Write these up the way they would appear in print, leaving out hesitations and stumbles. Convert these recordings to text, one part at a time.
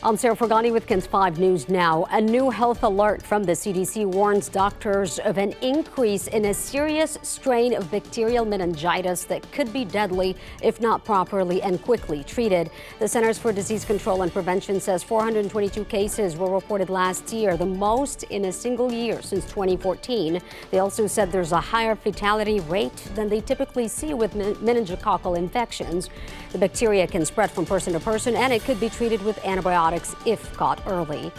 I'm Sarah Forgani with KENS 5 News Now. A new health alert from the CDC warns doctors of an increase in a serious strain of bacterial meningitis that could be deadly if not properly and quickly treated. The Centers for Disease Control and Prevention says 422 cases were reported last year, the most in a single year since 2014. They also said there's a higher fatality rate than they typically see with meningococcal infections. The bacteria can spread from person to person, and it could be treated with antibiotics if caught early.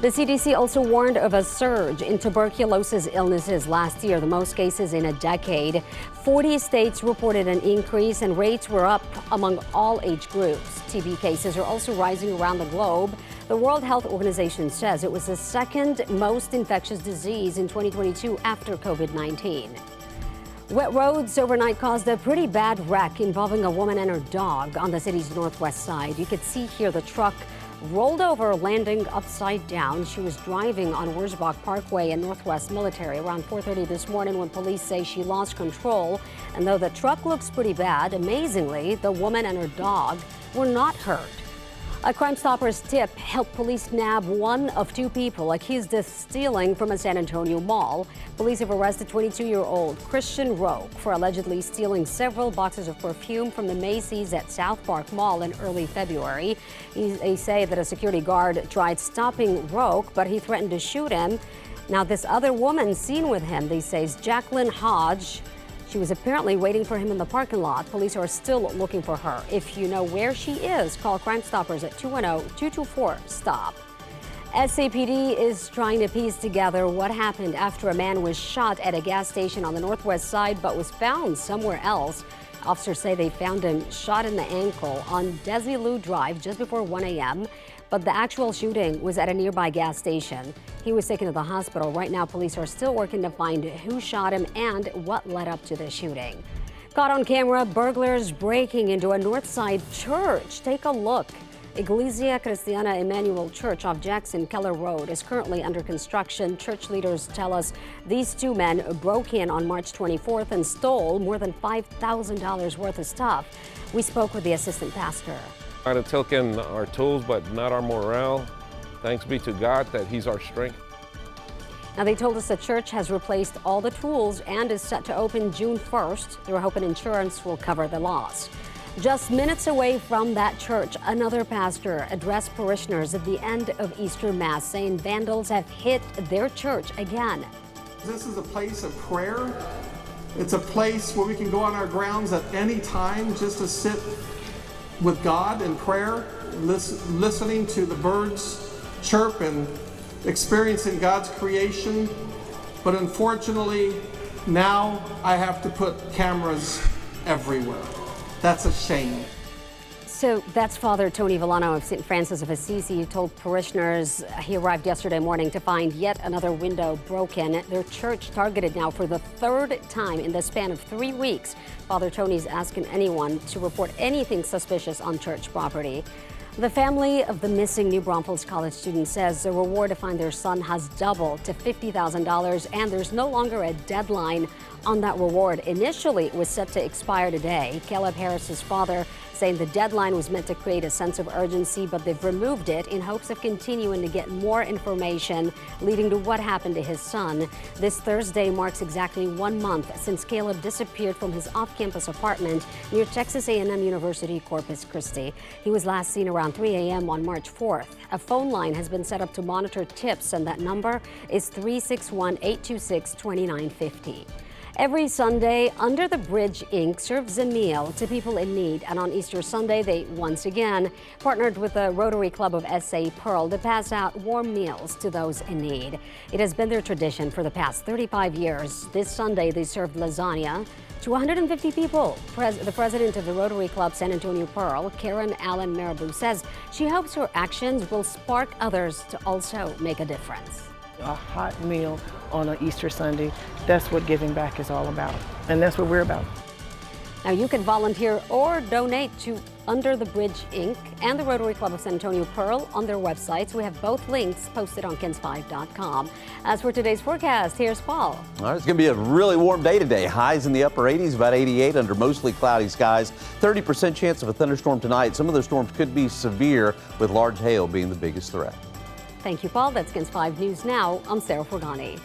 The CDC also warned of a surge in tuberculosis illnesses last year, the most cases in a decade. 40 states reported an increase, and rates were up among all age groups. TB cases are also rising around the globe. The World Health Organization says it was the second most infectious disease in 2022 after COVID-19. Wet roads overnight caused a pretty bad wreck involving a woman and her dog on the city's northwest side. You could see here the truck rolled over, landing upside down. She was driving on Wurzbach Parkway in Northwest Military around 4:30 this morning when police say she lost control. And though the truck looks pretty bad, amazingly, the woman and her dog were not hurt. A Crime Stoppers tip helped police nab one of two people accused of stealing from a San Antonio mall. Police have arrested 22-year-old Christian Roque for allegedly stealing several boxes of perfume from the Macys at South Park Mall in early February. They say that a security guard tried stopping Roque, but he threatened to shoot him. Now, this other woman seen with him, they say, is Jacqueline Hodge. She was apparently waiting for him in the parking lot. Police are still looking for her. If you know where she is, call Crime Stoppers at 210-224-STOP. SAPD is trying to piece together what happened after a man was shot at a gas station on the northwest side but was found somewhere else. Officers say they found him shot in the ankle on Desilu Drive just before 1 a.m., but the actual shooting was at a nearby gas station. He was taken to the hospital. Right now, police are still working to find who shot him and what led up to the shooting. Caught on camera, burglars breaking into a Northside church. Take a look. Iglesia Cristiana Emmanuel Church off Jackson Keller Road is currently under construction. Church leaders tell us these two men broke in on March 24th and stole more than $5,000 worth of stuff. We spoke with the assistant pastor. Might have taken our tools, but not our morale. Thanks be to God that He's our strength. Now, they told us the church has replaced all the tools and is set to open June 1st. They're hoping insurance will cover the loss. Just minutes away from that church, another pastor addressed parishioners at the end of Easter Mass, saying vandals have hit their church again. This is a place of prayer. It's a place where we can go on our grounds at any time just to sit with God in prayer, listening to the birds chirp and experiencing God's creation. But unfortunately, now I have to put cameras everywhere. That's a shame. So that's Father Tony Villano of St. Francis of Assisi. He told parishioners he arrived yesterday morning to find yet another window broken. Their church targeted now for the third time in the span of 3 weeks. Father Tony's asking anyone to report anything suspicious on church property. The family of the missing New Braunfels College student says the reward to find their son has doubled to $50,000, and there's no longer a deadline on that reward. Initially, it was set to expire today. Caleb Harris's father saying the deadline was meant to create a sense of urgency, but they've removed it in hopes of continuing to get more information leading to what happened to his son. This Thursday marks exactly 1 month since Caleb disappeared from his off-campus apartment near Texas A&M University, Corpus Christi. He was last seen around 3 a.m. on March 4th. A phone line has been set up to monitor tips, and that number is 361-826-2950. Every Sunday, Under the Bridge, Inc. serves a meal to people in need. And on Easter Sunday, they once again partnered with the Rotary Club of S.A. Pearl to pass out warm meals to those in need. It has been their tradition for the past 35 years. This Sunday, they served lasagna to 150 people. The president of the Rotary Club San Antonio Pearl, Karen Allen Marabou, says she hopes her actions will spark others to also make a difference. A hot meal on an Easter Sunday, that's what giving back is all about. And that's what we're about. Now, you can volunteer or donate to Under the Bridge Inc. and the Rotary Club of San Antonio Pearl on their websites. We have both links posted on KENS5.com. As for today's forecast, here's Paul. All right, it's going to be a really warm day today. Highs in the upper 80s, about 88 under mostly cloudy skies. 30% chance of a thunderstorm tonight. Some of those storms could be severe, with large hail being the biggest threat. Thank you, Paul. That's KENS 5 News Now. I'm Sarah Forgani.